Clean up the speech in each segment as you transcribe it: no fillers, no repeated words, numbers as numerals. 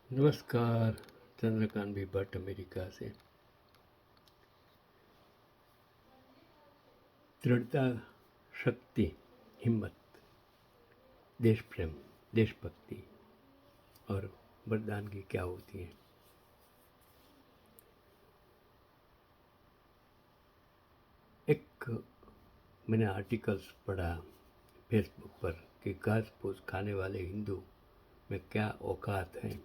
नमस्कार। चंद्रकांत भी भट्ट अमेरिका से। दृढ़ता, शक्ति, हिम्मत, देश प्रेम, देशभक्ति और वरदान की क्या होती है। एक मैंने आर्टिकल्स पढ़ा फेसबुक पर कि घास फूस खाने वाले हिंदू में क्या औकात है।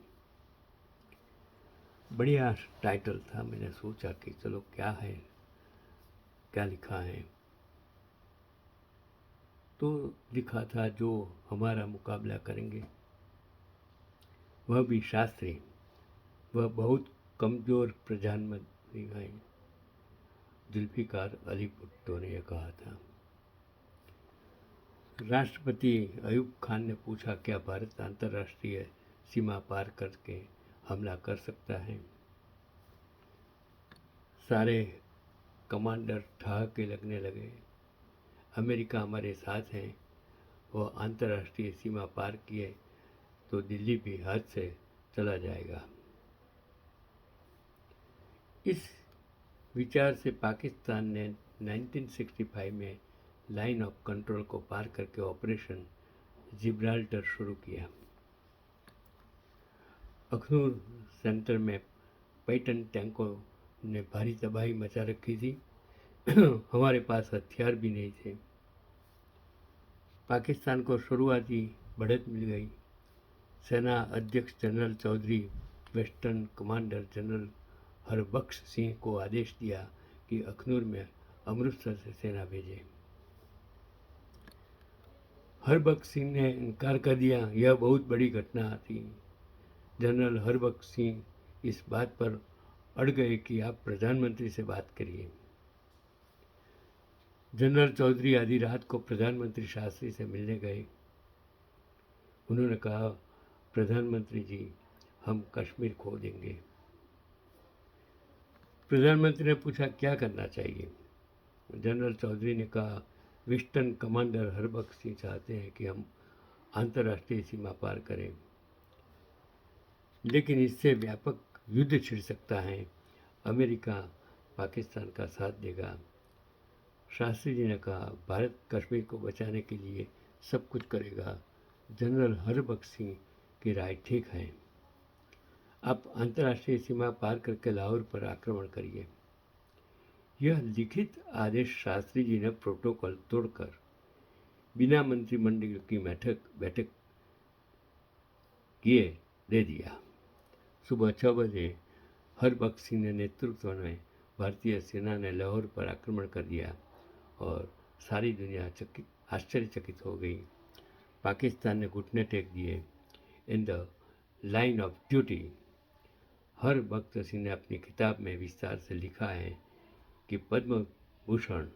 बढ़िया टाइटल था। मैंने सोचा कि चलो क्या है, क्या लिखा है। तो लिखा था जो हमारा मुकाबला करेंगे वह भी शास्त्री, वह बहुत कमज़ोर प्रधानमंत्री हैं। जुल्फ़िकार अली भुट्टो ने यह कहा था। राष्ट्रपति अयूब खान ने पूछा, क्या भारत अंतर्राष्ट्रीय सीमा पार करके हमला कर सकता है। सारे कमांडर ठहाके लगने लगे। अमेरिका हमारे साथ है, वह अंतर्राष्ट्रीय सीमा पार किए तो दिल्ली भी हद से चला जाएगा। इस विचार से पाकिस्तान ने 1965 में लाइन ऑफ कंट्रोल को पार करके ऑपरेशन जिब्राल्टर शुरू किया। अखनूर सेंटर में पैटन टैंकों ने भारी तबाही मचा रखी थी। हमारे पास हथियार भी नहीं थे। पाकिस्तान को शुरुआती बढ़त मिल गई। सेना अध्यक्ष general Chaudhuri western commander general Harbakhsh Singh को आदेश दिया कि अखनूर में अमृतसर से सेना भेजे। हरबख्श सिंह ने इनकार कर दिया। यह बहुत बड़ी घटना थी। जनरल हरबख्श सिंह इस बात पर अड़ गए कि आप प्रधानमंत्री से बात करिए। जनरल चौधरी आधी रात को प्रधानमंत्री शास्त्री से मिलने गए। उन्होंने कहा, प्रधानमंत्री जी, हम कश्मीर खो देंगे। प्रधानमंत्री ने पूछा, क्या करना चाहिए। जनरल चौधरी ने कहा, वेस्टर्न कमांडर हरबख्श सिंह चाहते हैं कि हम अंतर्राष्ट्रीय सीमा पार करें, लेकिन इससे व्यापक युद्ध छिड़ सकता है। अमेरिका पाकिस्तान का साथ देगा। शास्त्री जी ने कहा, भारत कश्मीर को बचाने के लिए सब कुछ करेगा। जनरल हरबख्श सिंह की राय ठीक है। आप अंतर्राष्ट्रीय सीमा पार करके लाहौर पर आक्रमण करिए। यह लिखित आदेश शास्त्री जी ने प्रोटोकॉल तोड़कर बिना मंत्रिमंडल की बैठक किए दे दिया। सुबह 6 बजे हरबख्श सिंह के नेतृत्व में भारतीय सेना ने लाहौर पर आक्रमण कर दिया और सारी दुनिया आश्चर्यचकित हो गई। पाकिस्तान ने घुटने टेक दिए। In the line of duty, Harbakhsh Singh ने अपनी किताब में विस्तार से लिखा है कि पद्म भूषण,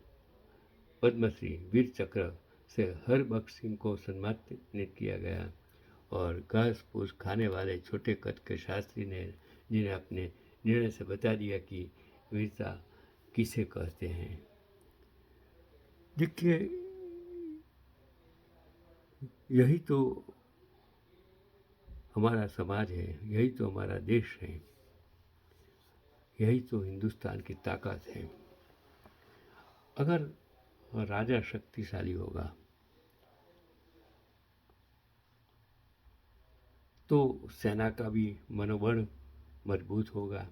पद्मश्री, वीर चक्र से हरबख्श सिंह को सम्मानित किया गया और घास फूस खाने वाले छोटे कद के शास्त्री ने जिन्हें अपने निर्णय से बता दिया कि वीरता किसे कहते हैं। देखिए, यही तो हमारा समाज है, यही तो हमारा देश है, यही तो हिंदुस्तान की ताकत है। अगर राजा शक्तिशाली होगा तो सेना का भी मनोबल मजबूत होगा।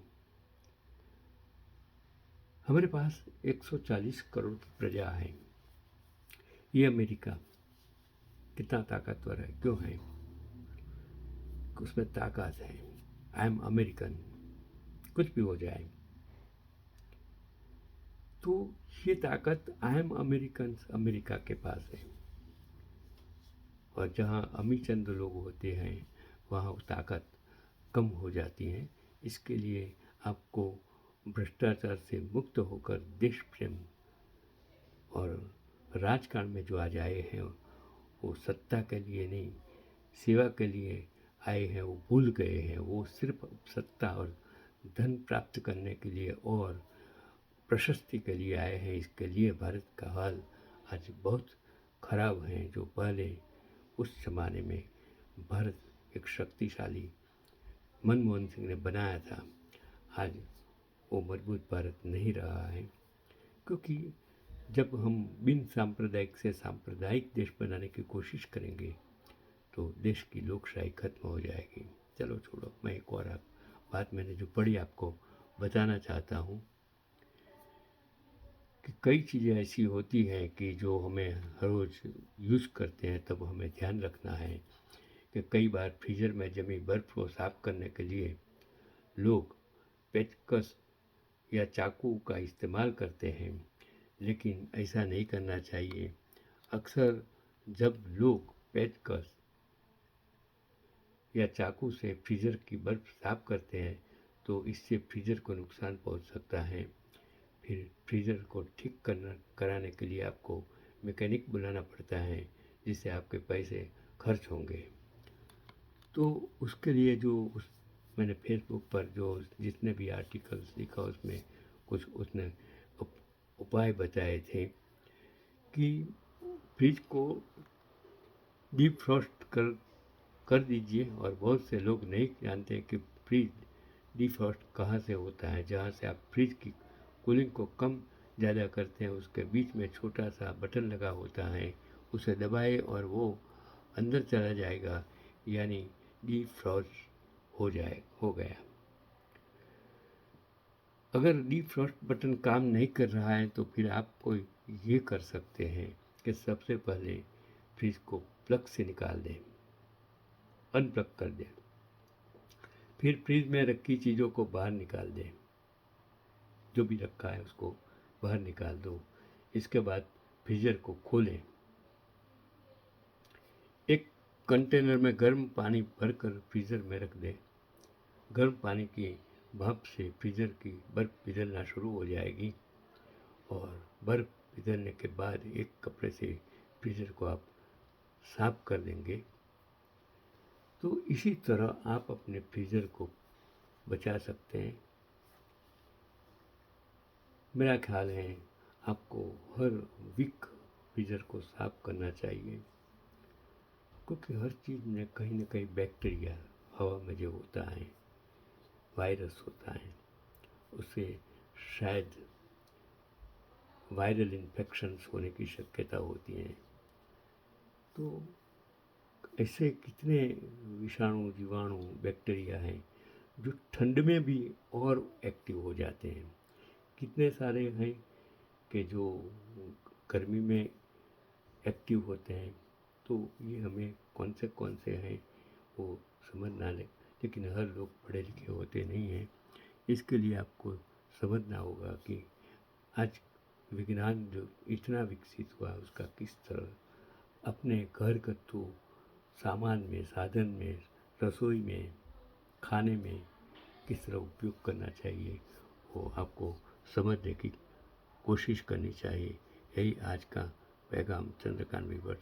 हमारे पास 140 करोड़ की प्रजा है। ये अमेरिका कितना ताकतवर है, क्यों है? उसमें ताकत है। आई एम अमेरिकन, कुछ भी हो जाए। तो ये ताकत आई एम अमेरिकन अमेरिका के पास है। और जहाँ अमीर चंद लोग होते हैं वहाँ वो ताकत कम हो जाती है। इसके लिए आपको भ्रष्टाचार से मुक्त होकर देश प्रेम और राजकारण में जो आ जाए हैं वो सत्ता के लिए नहीं, सेवा के लिए आए हैं, वो भूल गए हैं। वो सिर्फ सत्ता और धन प्राप्त करने के लिए और प्रशस्ति के लिए आए हैं। इसके लिए भारत का हाल आज बहुत खराब है। जो पहले उस ज़माने में भारत एक शक्तिशाली मनमोहन सिंह ने बनाया था, आज वो मजबूत भारत नहीं रहा है। क्योंकि जब हम बिन सांप्रदायिक से सांप्रदायिक देश बनाने की कोशिश करेंगे तो देश की लोकशाही खत्म हो जाएगी। चलो छोड़ो, मैं एक और बात मैंने जो पढ़ी आपको बताना चाहता हूँ कि कई चीज़ें ऐसी होती हैं कि जो हमें हर रोज़ यूज़ करते हैं, तब हमें ध्यान रखना है कि कई बार फ्रीज़र में जमी बर्फ़ को साफ़ करने के लिए लोग पेचकस या चाकू का इस्तेमाल करते हैं, लेकिन ऐसा नहीं करना चाहिए। अक्सर जब लोग पेचकस या चाकू से फ्रीज़र की बर्फ़ साफ़ करते हैं तो इससे फ्रीज़र को नुकसान पहुंच सकता है। फिर फ्रीज़र को ठीक कराने के लिए आपको मैकेनिक बुलाना पड़ता है, जिससे आपके पैसे खर्च होंगे। तो उसके लिए मैंने फेसबुक पर जितने भी आर्टिकल्स लिखा उसमें कुछ उसने उपाय बताए थे कि फ्रिज को डीप फ्रॉस्ट कर दीजिए। और बहुत से लोग नहीं जानते कि फ्रिज डिफ्रॉस्ट कहाँ से होता है। जहाँ से आप फ्रिज की कूलिंग को कम ज़्यादा करते हैं, उसके बीच में छोटा सा बटन लगा होता है, उसे दबाएं और वो अंदर चला जाएगा, यानी डिफ्रॉस्ट हो गया। अगर डिफ्रॉस्ट बटन काम नहीं कर रहा है तो फिर आप ये कर सकते हैं कि सबसे पहले फ्रिज को प्लग से निकाल दें, अनप्लग कर दें। फिर फ्रिज में रखी चीज़ों को बाहर निकाल दें, जो भी रखा है उसको बाहर निकाल दो। इसके बाद फ्रीजर को खोलें, एक कंटेनर में गर्म पानी भरकर फ्रीजर में रख दें। गर्म पानी की भाप से फ्रीजर की बर्फ़ पिघलना शुरू हो जाएगी और बर्फ़ पिघलने के बाद एक कपड़े से फ्रीजर को आप साफ कर देंगे। तो इसी तरह आप अपने फ्रीजर को बचा सकते हैं। मेरा ख्याल है आपको हर वीक फ्रीजर को साफ करना चाहिए, क्योंकि हर चीज़ में कहीं ना कहीं बैक्टीरिया हवा में जो होता है, वायरस होता है, उससे शायद वायरल इन्फेक्शंस होने की शक्यता होती है। तो ऐसे कितने विषाणु, जीवाणु, बैक्टीरिया हैं जो ठंड में भी और एक्टिव हो जाते हैं। कितने सारे हैं कि जो गर्मी में एक्टिव होते हैं। तो ये हमें कौन से हैं वो समझ ना लें, लेकिन हर लोग पढ़े लिखे होते नहीं हैं। इसके लिए आपको समझना होगा कि आज विज्ञान जो इतना विकसित हुआ उसका किस तरह अपने घरगथ्थू सामान में, साधन में, रसोई में, खाने में किस तरह उपयोग करना चाहिए, वो आपको समझने की कोशिश करनी चाहिए। यही आज का पैगाम चंद्रकांत विवर